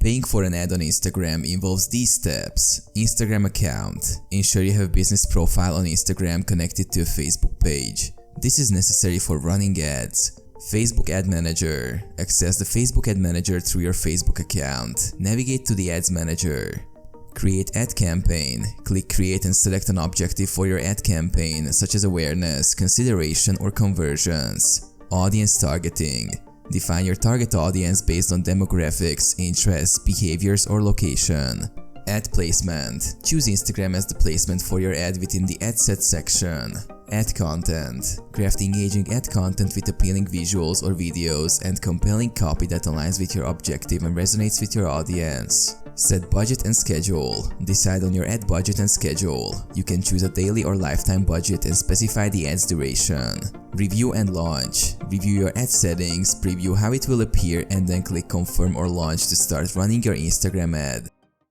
Paying for an ad on Instagram involves these steps. Instagram account. Ensure you have a business profile on Instagram connected to a Facebook page. This is necessary for running ads. Facebook Ad Manager. Access the Facebook Ad Manager through your Facebook account. Navigate to the Ads Manager. Create ad campaign. Click Create and select an objective for your ad campaign, such as awareness, consideration, or conversions. Audience targeting. Define your target audience based on demographics, interests, behaviors, or location. Ad placement. Choose Instagram as the placement for your ad within the ad set section. Ad content. Craft engaging ad content with appealing visuals or videos and compelling copy that aligns with your objective and resonates with your audience. Set budget and schedule. Decide on your ad budget and schedule. You can choose a daily or lifetime budget and specify the ad's duration. Review and launch. Review your ad settings, preview how it will appear, and then click confirm or launch to start running your Instagram ad.